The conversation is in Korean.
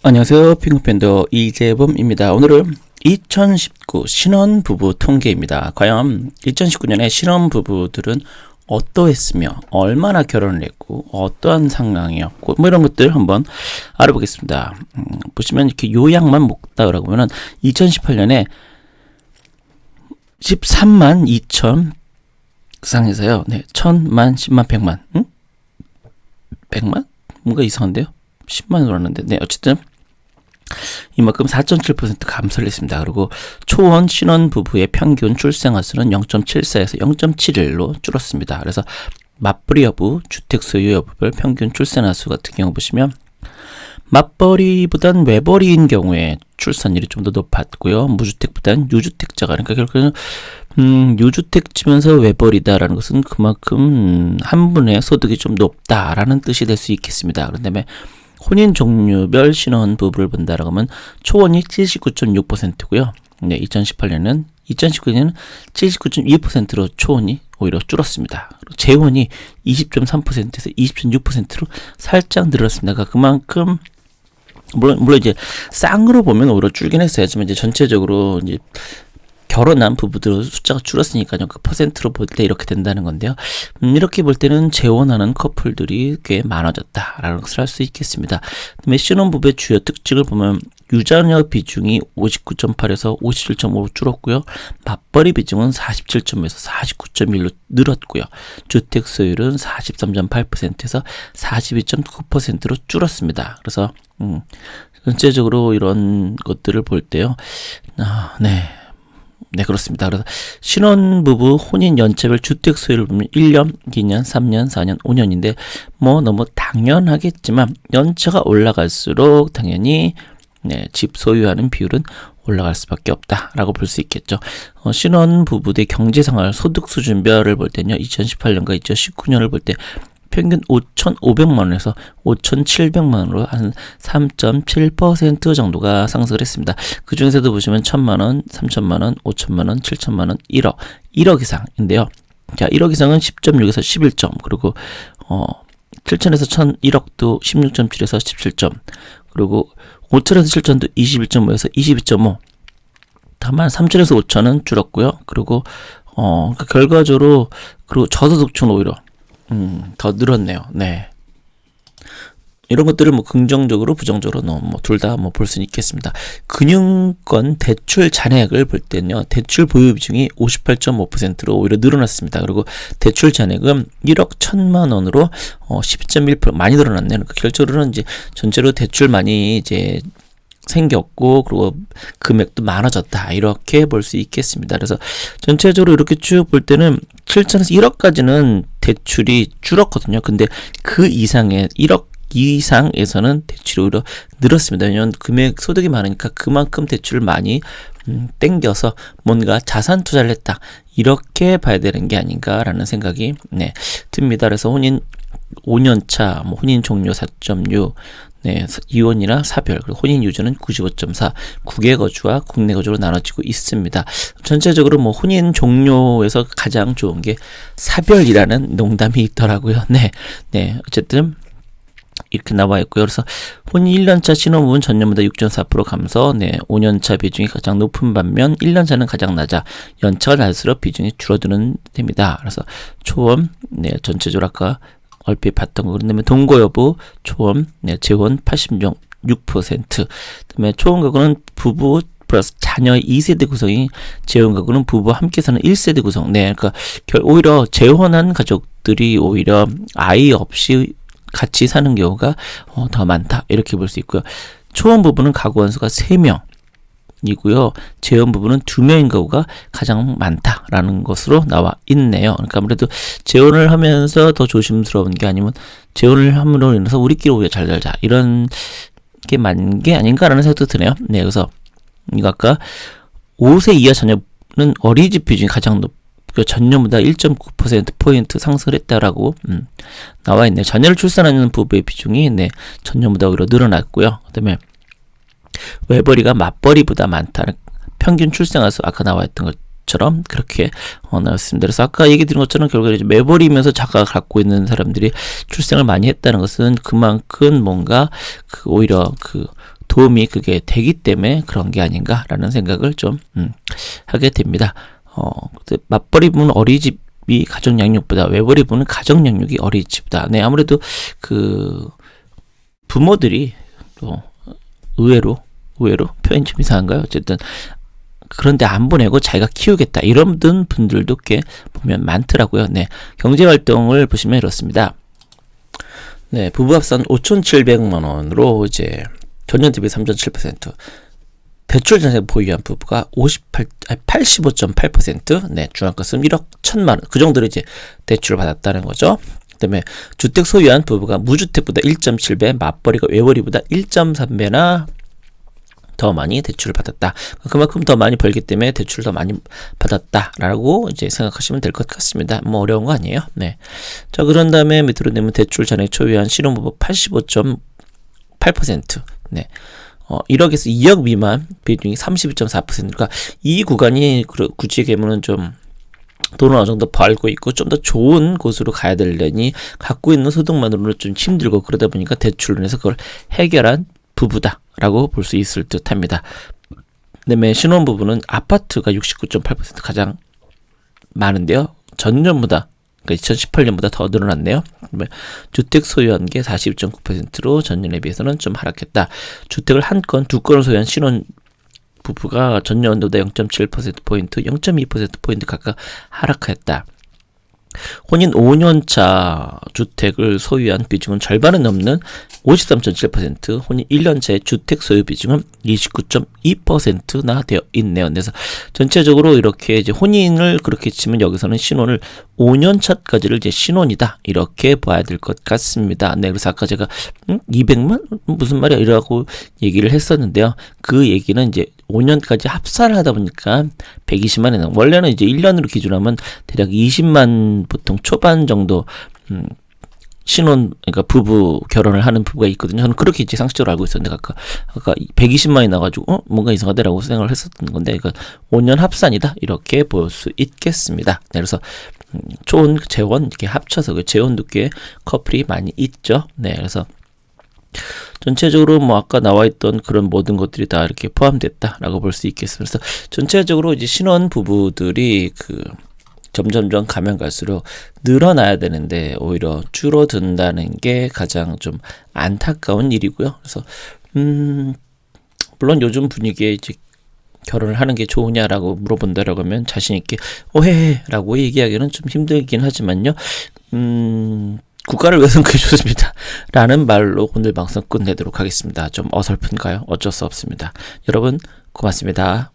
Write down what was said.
안녕하세요. 핑크팬더 이재범입니다. 오늘은 2019 신혼부부 통계입니다. 과연 2019년에 신혼부부들은 어떠했으며 얼마나 결혼을 했고 어떠한 상황이었고 이런 것들 한번 알아보겠습니다. 보시면 이렇게 요약만 먹다라고 하면은 2018년에 13만 2천 상에서요. 네, 1000만, 10만, 100만. 100만? 뭔가 이상한데요? 10만으로 왔는데. 네, 어쨌든 이만큼 4.7% 감소를 했습니다. 그리고 초혼 신혼 부부의 평균 출생아 수는 0.74에서 0.71로 줄었습니다. 그래서 맞벌이 여부, 주택 소유 여부별 평균 출생아 수 같은 경우 보시면 맞벌이보단 외벌이인 경우에 출산율이 좀 더 높았고요. 무주택보단 유주택자가, 그러니까 결국에는 유주택지면서 외벌이다라는 것은 그만큼 한 분의 소득이 좀 높다라는 뜻이 될 수 있겠습니다. 그런 다음에 혼인 종류별 신혼 부부를 본다라고 하면 초혼이 79.6%고요. 네, 2019년에는 79.2%로 초혼이 오히려 줄었습니다. 재혼이 20.3%에서 20.6%로 살짝 늘었습니다. 그러니까 그만큼 물론 이제 쌍으로 보면 오히려 줄긴 했어요. 하지만 이제 전체적으로 이제 결혼한 부부들 숫자가 줄었으니까요. 그 퍼센트로 볼 때 이렇게 된다는 건데요. 이렇게 볼 때는 재혼하는 커플들이 꽤 많아졌다라는 것을 할 수 있겠습니다. 그다음에 신혼부부의 주요 특징을 보면 유자녀 비중이 59.8에서 57.5로 줄었고요. 맞벌이 비중은 47.5에서 49.1로 늘었고요. 주택 소유율은 43.8%에서 42.9%로 줄었습니다. 그래서 전체적으로 이런 것들을 볼 때요. 네, 그렇습니다. 그래서 신혼부부 혼인 연차별 주택 소유를 보면 1년, 2년, 3년, 4년, 5년인데 뭐 너무 당연하겠지만 연차가 올라갈수록 당연히 집 소유하는 비율은 올라갈 수밖에 없다라고 볼 수 있겠죠. 신혼부부의 경제생활 소득 수준별을 볼 때는요. 2018년과 2019년을 볼 때 평균 5,500만 원에서 5,700만 원으로 한 3.7% 정도가 상승을 했습니다. 그 중에서도 보시면 1,000만 원, 3,000만 원, 5,000만 원, 7,000만 원, 1억 이상인데요. 자, 1억 이상은 10.6에서 11점, 그리고 7천에서 1,000, 1억도 16.7에서 17점, 그리고 5천에서 7천도 21.5에서 22.5. 다만 3천에서 5천은 줄었고요. 그리고 그러니까 결과적으로 그리고 저소득층은 오히려 더 늘었네요. 네. 이런 것들을 뭐 긍정적으로 부정적으로 둘 다 볼 수는 있겠습니다. 금융권 대출 잔액을 볼 때는요. 대출 보유 비중이 58.5%로 오히려 늘어났습니다. 그리고 대출 잔액은 1억 1,000만 원으로 12.1% 많이 늘어났네요. 그러니까 결정적으로는 이제 전체로 대출 많이 이제 생겼고, 그리고 금액도 많아졌다, 이렇게 볼 수 있겠습니다. 그래서 전체적으로 이렇게 쭉 볼 때는 7천에서 1억까지는 대출이 줄었거든요. 근데 그 이상의 1억 이상에서는 대출이 오히려 늘었습니다. 왜냐하면 금액 소득이 많으니까 그만큼 대출을 많이 땡겨서 뭔가 자산 투자를 했다, 이렇게 봐야 되는 게 아닌가라는 생각이 듭니다. 그래서 혼인 5년차, 혼인 종료 4.6, 이혼이나 사별, 그리고 혼인 유저는 95.4, 국외 거주와 국내 거주로 나눠지고 있습니다. 전체적으로 혼인 종료에서 가장 좋은 게 사별이라는 농담이 있더라고요. 어쨌든 이렇게 나와 있고요. 그래서 혼인 1년차 신혼부부는 전년보다 6.4% 감소, 5년차 비중이 가장 높은 반면 1년차는 가장 낮아 연차가 낮을수록 비중이 줄어드는 됩니다. 그래서 초혼, 전체적으로 아까 얼핏 봤던 거. 그다음에 동거 여부, 초혼, 재혼 86%. 그다음에 초혼 가구는 부부 플러스 자녀의 2세대 구성이, 재혼 가구는 부부 함께 사는 1세대 구성. 그러니까 오히려 재혼한 가족들이 오히려 아이 없이 같이 사는 경우가 더 많다, 이렇게 볼 수 있고요. 초혼 부부는 가구 원수가 3명. 이고요. 재혼 부부는 2명인 가구가 가장 많다라는 것으로 나와 있네요. 그러니까 아무래도 재혼을 하면서 더 조심스러운 게 아니면 재혼을 함으로 인해서 우리끼리 오히려 잘 살자, 이런 게 맞는 게 아닌가라는 생각도 드네요. 그래서 이거 아까 5세 이하 자녀는 어린이집 비중이 가장 높고 전년보다 1.9%포인트 상승을 했다라고 나와 있네요. 자녀를 출산하는 부부의 비중이 전년보다 오히려 늘어났고요. 그다음에 외벌이가 맞벌이보다 많다는 평균 출생아 수, 아까 나와 있던 것처럼 그렇게 나왔습니다. 그래서 아까 얘기 드린 것처럼 결국에 이제 외벌이면서 자가가 갖고 있는 사람들이 출생을 많이 했다는 것은 그만큼 뭔가 오히려 도움이 그게 되기 때문에 그런 게 아닌가라는 생각을 좀 하게 됩니다. 맞벌이 부부는 어린이집이 가정 양육보다, 외벌이 부부는 가정 양육이 어린이집보다. 네, 아무래도 그 부모들이 또 의외로 표현이 좀 이상한가요? 어쨌든 그런데 안 보내고 자기가 키우겠다 이런 분들도 꽤 보면 많더라고요. 네, 경제활동을 보시면 이렇습니다. 네, 부부 합산 5,700만 원으로 이제 전년 대비 3.7%, 대출 전세 보유한 부부가 85.8%, 네, 중앙값은 1억 1천만 원, 그 정도로 이제 대출을 받았다는 거죠. 그다음에 주택 소유한 부부가 무주택보다 1.7배, 맞벌이가 외벌이보다 1.3배나 더 많이 대출을 받았다. 그만큼 더 많이 벌기 때문에 대출을 더 많이 받았다라고 이제 생각하시면 될 것 같습니다. 뭐 어려운 거 아니에요. 네. 자, 그런 다음에 밑으로 내면 대출 잔액 소유한 신혼부부 85.8%. 네. 1억에서 2억 미만 비중이 32.4%. 그러니까 이 구간이 굳이 얘기하면 좀 돈을 어느 정도 벌고 있고 좀 더 좋은 곳으로 가야 되려니 갖고 있는 소득만으로는 좀 힘들고, 그러다 보니까 대출을 해서 그걸 해결한 부부다라고 볼 수 있을 듯 합니다. 그다음에 신혼부부는 아파트가 69.8% 가장 많은데요. 전년보다, 그러니까 2018년보다 더 늘어났네요. 주택 소유한 게 42.9%로 전년에 비해서는 좀 하락했다. 주택을 한 건, 두 건을 소유한 신혼 부부가 전년도보다 0.7%포인트, 0.2%포인트 각각 하락했다. 혼인 5년차 주택을 소유한 비중은 절반은 넘는 53.7%, 혼인 1년차의 주택 소유 비중은 29.2%나 되어 있네요. 그래서 전체적으로 이렇게 이제 혼인을 그렇게 치면 여기서는 신혼을 5년차까지를 이제 신혼이다 이렇게 봐야 될 것 같습니다. 네, 그래서 아까 제가 200만 무슨 말이야 이라고 얘기를 했었는데요. 그 얘기는 이제 5년까지 합산을 하다 보니까 120만이 나요. 원래는 이제 1년으로 기준하면 대략 20만 보통 초반 정도 그러니까 부부 결혼을 하는 부부가 있거든요. 저는 그렇게 이제 상식적으로 알고 있었는데 아까 120만이 나가지고 뭔가 이상하다라고 생각을 했었던 건데, 그러니까 5년 합산이다 이렇게 볼 수 있겠습니다. 네, 그래서 초혼 재혼 이렇게 합쳐서 그 재혼도 꽤 커플이 많이 있죠. 네, 그래서 전체적으로 뭐 아까 나와 있던 그런 모든 것들이 다 이렇게 포함됐다라고 볼 수 있겠습니다. 그래서 전체적으로 이제 신혼 부부들이 점점점 가면 갈수록 늘어나야 되는데 오히려 줄어든다는 게 가장 좀 안타까운 일이고요. 그래서 물론 요즘 분위기에 이제 결혼을 하는 게 좋으냐라고 물어본다라고 하면 자신 있게 오해라고 얘기하기는 좀 힘들긴 하지만요. 국가를 위해서는 그게 좋습니다. 라는 말로 오늘 방송 끝내도록 하겠습니다. 좀 어설픈가요? 어쩔 수 없습니다. 여러분 고맙습니다.